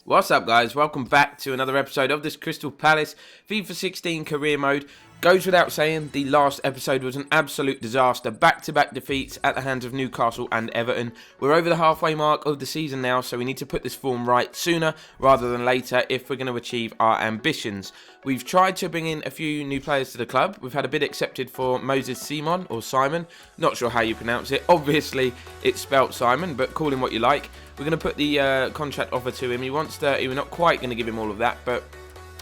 What's up, guys? Welcome back to another episode of this Crystal Palace FIFA 16 career mode. Goes without saying, the last episode was an absolute disaster. Back-to-back defeats at the hands of Newcastle and Everton. We're over the halfway mark of the season now, so we need to put this form right sooner rather than later if we're going to achieve our ambitions. We've tried to bring in a few new players to the club. We've had a bid accepted for Moses Simon, or Simon. Not sure how you pronounce it. Obviously, it's spelt Simon, but call him what you like. We're going to put the contract offer to him. He wants 30. We're not quite going to give him all of that, but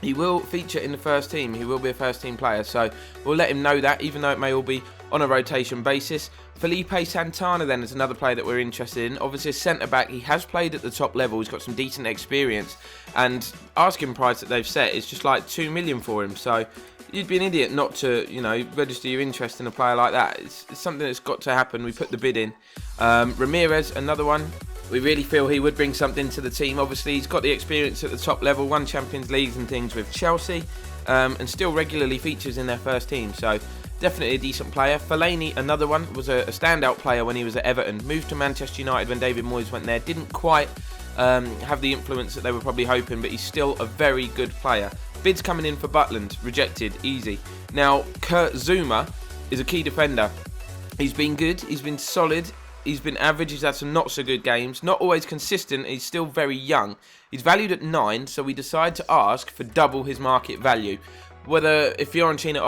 he will feature in the first team. He will be a first team player, so we'll let him know that, even though it may all be on a rotation basis. Felipe Santana then is another player that we're interested in. Obviously a centre-back. He has played at the top level. He's got some decent experience, and asking price that they've set is just like 2 million for him. So you'd be an idiot not to, register your interest in a player like that. It's something that's got to happen. We put the bid in. Ramirez, another one. We really feel he would bring something to the team. Obviously, he's got the experience at the top level, won Champions Leagues and things with Chelsea, and still regularly features in their first team. So definitely a decent player. Fellaini, another one, was a standout player when he was at Everton. Moved to Manchester United when David Moyes went there. Didn't quite have the influence that they were probably hoping, but he's still a very good player. Bids coming in for Butland, rejected, easy. Now, Kurt Zouma is a key defender. He's been good, he's been solid. He's been average, he's had some not so good games. Not always consistent, he's still very young. He's valued at 9, so we decide to ask for double his market value. Whether, if Fiorentina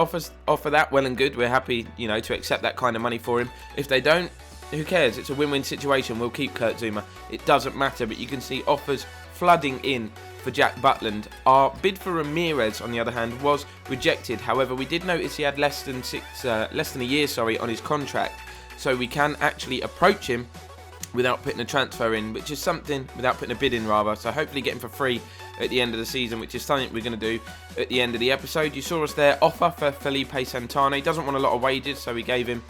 offer that, well and good. We're happy, to accept that kind of money for him. If they don't, who cares? It's a win-win situation. We'll keep Kurt Zouma. It doesn't matter, but you can see offers flooding in for Jack Butland. Our bid for Ramirez, on the other hand, was rejected. However, we did notice he had less than a year on his contract. So we can actually approach him without putting a transfer in, which is something, without putting a bid in rather. So hopefully get him for free at the end of the season, which is something we're going to do at the end of the episode. You saw us there, offer for Felipe Santana. He doesn't want a lot of wages, so we gave him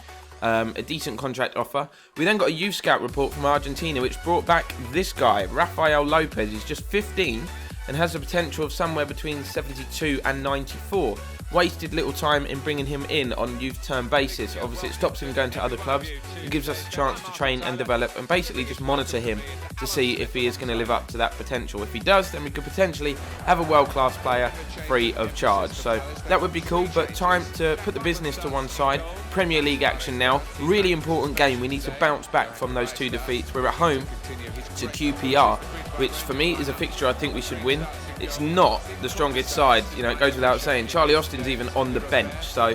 a decent contract offer. We then got a youth scout report from Argentina, which brought back this guy, Rafael Lopez. He's just 15 and has the potential of somewhere between 72 and 94. Wasted little time in bringing him in on youth term basis. Obviously it stops him going to other clubs. It gives us a chance to train and develop and basically just monitor him to see if he is going to live up to that potential. If he does, then we could potentially have a world-class player free of charge. So that would be cool, but time to put the business to one side. Premier League action now. Really important game. We need to bounce back from those 2 defeats. We're at home to QPR, which for me is a fixture I think we should win. It's not the strongest side, it goes without saying. Charlie Austin's even on the bench, so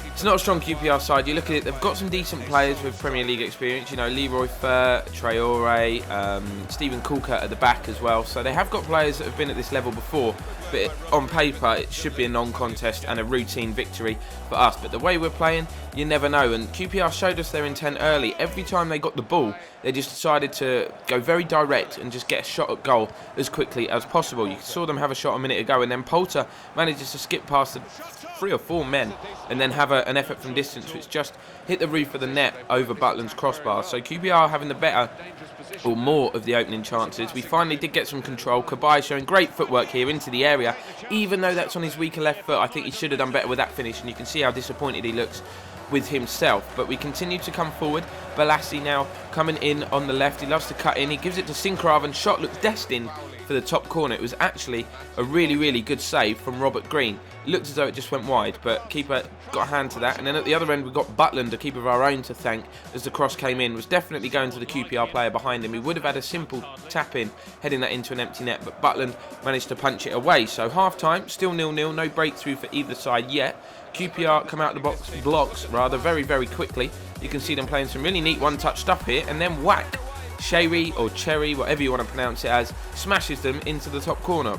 it's not a strong QPR side. You look at it, they've got some decent players with Premier League experience, Leroy Fer, Traore, Stephen Coulter at the back as well. So they have got players that have been at this level before, but on paper it should be a non-contest and a routine victory for us. But the way we're playing, you never know, and QPR showed us their intent early. Every time they got the ball, they just decided to go very direct and just get a shot at goal as quickly as possible. You saw them have a shot a minute ago, and then Poulter manages to skip past the 3 or 4 men and then have an effort from distance which just hit the roof of the net over Butland's crossbar. So QPR having the better or more of the opening chances. We finally did get some control. Cabaye showing great footwork here into the area. Even though that's on his weaker left foot, I think he should have done better with that finish, and you can see how disappointed he looks with himself. But we continue to come forward. Balassi now coming in on the left. He loves to cut in. He gives it to Sinkraven. Shot looks destined for the top corner. It was actually a really, really good save from Robert Green. It looked as though it just went wide, but keeper got a hand to that. And then at the other end, we've got Butland, a keeper of our own, to thank as the cross came in. Was definitely going to the QPR player behind him. He would have had a simple tap in, heading that into an empty net, but Butland managed to punch it away. So half time, still 0-0, no breakthrough for either side yet. QPR come out of the blocks very, very quickly. You can see them playing some really neat one-touch stuff here, and then whack, Sherry or Cherry, whatever you want to pronounce it as, smashes them into the top corner.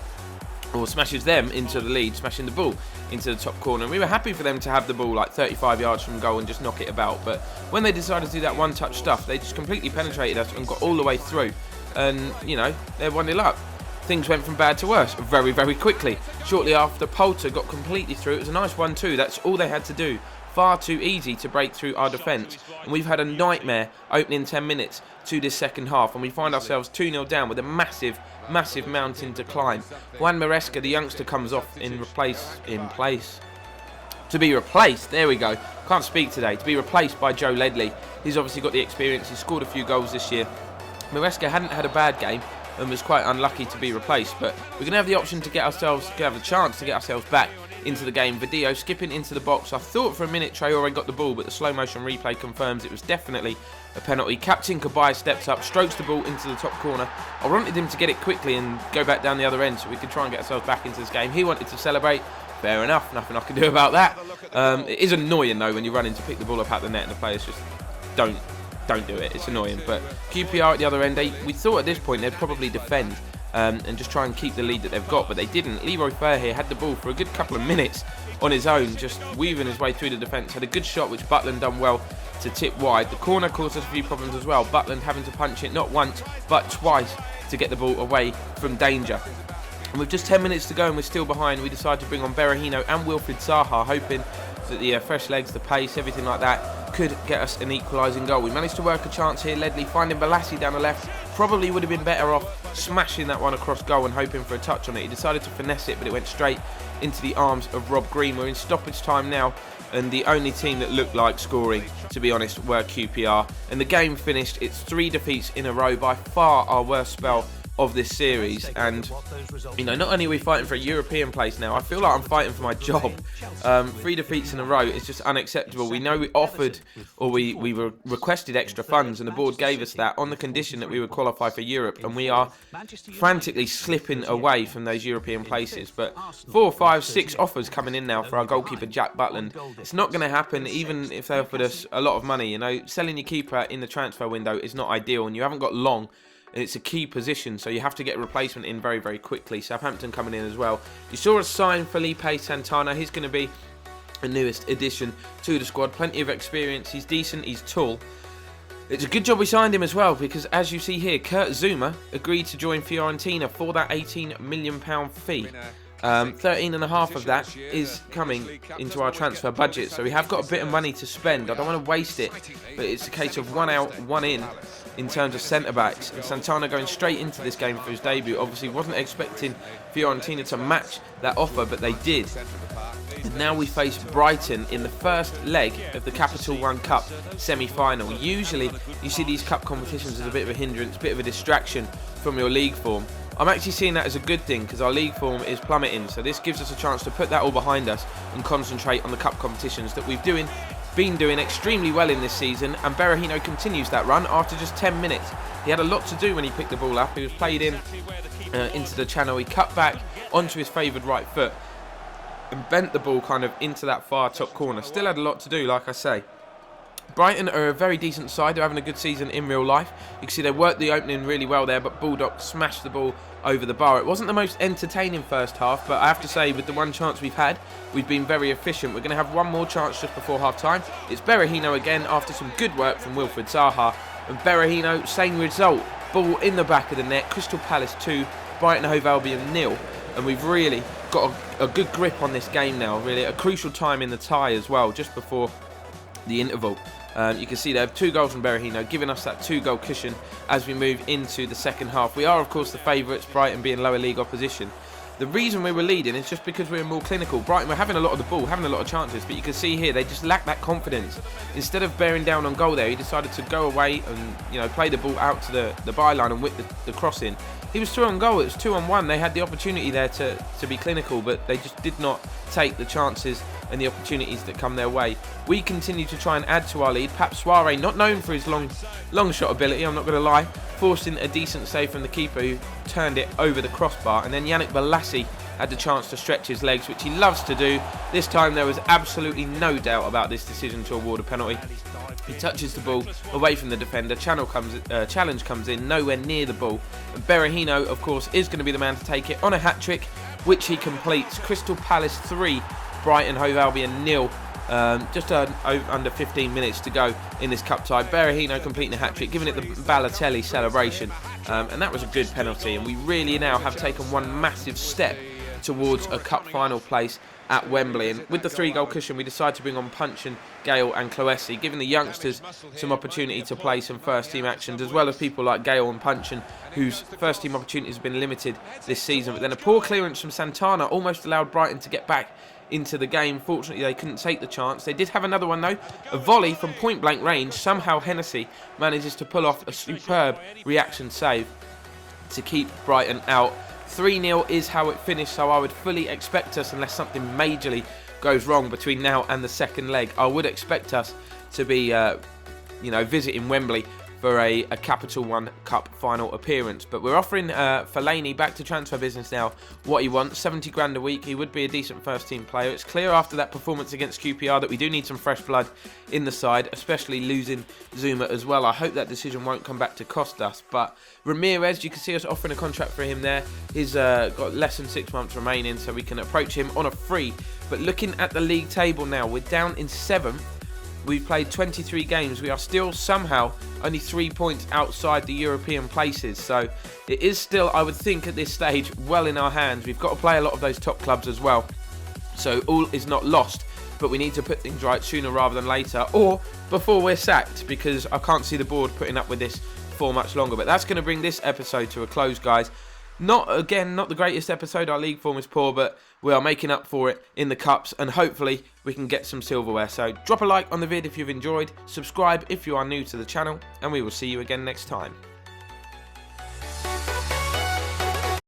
Or smashes them into the lead, smashing the ball into the top corner. And we were happy for them to have the ball like 35 yards from goal and just knock it about. But when they decided to do that one-touch stuff, they just completely penetrated us and got all the way through. And, they're 1-0 up. Things went from bad to worse very, very quickly. Shortly after, Poulter got completely through. It was a nice 1-2. That's all they had to do. Far too easy to break through our defence. And we've had a nightmare opening 10 minutes to this second half. And we find ourselves 2-0 down with a massive mountain to climb. Juan Maresca, the youngster, comes off to be replaced. There we go. Can't speak today. To be replaced by Joe Ledley. He's obviously got the experience. He's scored a few goals this year. Maresca hadn't had a bad game. and was quite unlucky to be replaced. But we're going to have the option to have the chance to get ourselves back into the game. Video skipping into the box. I thought for a minute Traore got the ball, but the slow motion replay confirms it was definitely a penalty. Captain Kabay steps up, strokes the ball into the top corner. I wanted him to get it quickly and go back down the other end so we could try and get ourselves back into this game. He wanted to celebrate. Fair enough, nothing I can do about that. It is annoying though when you run in to pick the ball up out the net and the players just don't do it. It's annoying. But QPR at the other end, we thought at this point they'd probably defend and just try and keep the lead that they've got, but they didn't. Leroy Fer here had the ball for a good couple of minutes on his own, just weaving his way through the defence. Had a good shot which Butland done well to tip wide. The corner caused us a few problems as well. Butland having to punch it not once but twice to get the ball away from danger. And with just 10 minutes to go and we're still behind, we decided to bring on Berahino and Wilfried Zaha, hoping that the fresh legs, the pace, everything like that could get us an equalising goal. We managed to work a chance here. Ledley finding Balassi down the left. Probably would have been better off smashing that one across goal and hoping for a touch on it. He decided to finesse it, but it went straight into the arms of Rob Green. We're in stoppage time now, and the only team that looked like scoring, to be honest, were QPR. And the game finished. It's 3 defeats in a row, by far our worst spell of this series. And you know, not only are we fighting for a European place now, I feel like I'm fighting for my job. 3 defeats in a row is just unacceptable. We know we offered, or we were requested extra funds, and the board gave us that on the condition that we would qualify for Europe, and we are frantically slipping away from those European places. But 4, 5, 6 offers coming in now for our goalkeeper Jack Butland. It's not going to happen even if they offered us a lot of money. You know, selling your keeper in the transfer window is not ideal, and you haven't got long. And it's a key position, so you have to get a replacement in very, very quickly. Southampton coming in as well. You saw us sign Felipe Santana. He's going to be the newest addition to the squad. Plenty of experience. He's decent. He's tall. It's a good job we signed him as well, because as you see here, Kurt Zouma agreed to join Fiorentina for that £18 million fee. 13.5 of that is coming into our transfer budget, so we have got a bit of money to spend. I don't want to waste it, but it's a case of one out, one in terms of centre-backs. And Santana going straight into this game for his debut. Obviously wasn't expecting Fiorentina to match that offer, but they did. And now we face Brighton in the first leg of the Capital One Cup semi-final. Usually you see these cup competitions as a bit of a hindrance, a bit of a distraction from your league form. I'm actually seeing that as a good thing, because our league form is plummeting, so this gives us a chance to put that all behind us and concentrate on the cup competitions that we've been doing extremely well in this season. And Berahino continues that run after just 10 minutes. He had a lot to do when he picked the ball up. He was played into the channel. He cut back onto his favoured right foot and bent the ball kind of into that far top corner. Still had a lot to do, like I say. Brighton are a very decent side. They're having a good season in real life. You can see they worked the opening really well there, but Bulldog smashed the ball over the bar. It wasn't the most entertaining first half, but I have to say, with the one chance we've had, we've been very efficient. We're going to have one more chance just before half-time. It's Berahino again after some good work from Wilfried Zaha. And Berahino, same result. Ball in the back of the net. Crystal Palace 2, Brighton Hove Albion 0. And we've really got a good grip on this game now. Really a crucial time in the tie as well, just before the interval. You can see they have 2 goals from Berahino, giving us that 2-goal cushion as we move into the second half. We are, of course, the favourites, Brighton being lower league opposition. The reason we were leading is just because we were more clinical. Brighton were having a lot of the ball, having a lot of chances, but you can see here they just lack that confidence. Instead of bearing down on goal there, he decided to go away and play the ball out to the byline and whip the cross in. He was 2 on goal, it was 2 on 1. They had the opportunity there to be clinical, but they just did not take the chances and the opportunities that come their way. We continue to try and add to our lead. Pap Soiree, not known for his long shot ability, I'm not going to lie, forcing a decent save from the keeper who turned it over the crossbar. And then Yannick Balassi had the chance to stretch his legs, which he loves to do. This time there was absolutely no doubt about this decision to award a penalty. He touches the ball away from the defender. Challenge comes in, nowhere near the ball. And Berahino, of course, is going to be the man to take it on a hat-trick, which he completes. Crystal Palace 3, Brighton Hove Albion 0. Just under 15 minutes to go in this cup tie. Berahino completing a hat-trick, giving it the Balotelli celebration. And that was a good penalty. And we really now have taken one massive step towards a cup final place at Wembley. And with the 3-goal cushion, we decided to bring on Punchin, Gale and Cloesi, giving the youngsters some opportunity to play some first-team actions, as well as people like Gale and Punchin, whose first-team opportunities have been limited this season. But then a poor clearance from Santana almost allowed Brighton to get back into the game. Fortunately, they couldn't take the chance. They did have another one, though. A volley from point-blank range. Somehow Hennessy manages to pull off a superb reaction save. to keep Brighton out. 3-0 is how it finished, so I would fully expect us, unless something majorly goes wrong between now and the second leg, I would expect us to be visiting Wembley for a Capital One Cup final appearance. But we're offering Fellaini, back to transfer business now, what he wants, 70 grand a week. He would be a decent first team player. It's clear after that performance against QPR that we do need some fresh blood in the side, especially losing Zuma as well. I hope that decision won't come back to cost us. But Ramirez, you can see us offering a contract for him there. He's got less than 6 months remaining, so we can approach him on a free. But looking at the league table now, we're down in 7th. We've played 23 games. We are still somehow only 3 points outside the European places. So it is still, I would think at this stage, well in our hands. We've got to play a lot of those top clubs as well. So all is not lost. But we need to put things right sooner rather than later. Or before we're sacked, because I can't see the board putting up with this for much longer. But that's going to bring this episode to a close, guys. Not the greatest episode. Our league form is poor, but we are making up for it in the cups, and hopefully we can get some silverware. So drop a like on the vid if you've enjoyed, subscribe if you are new to the channel, and we will see you again next time.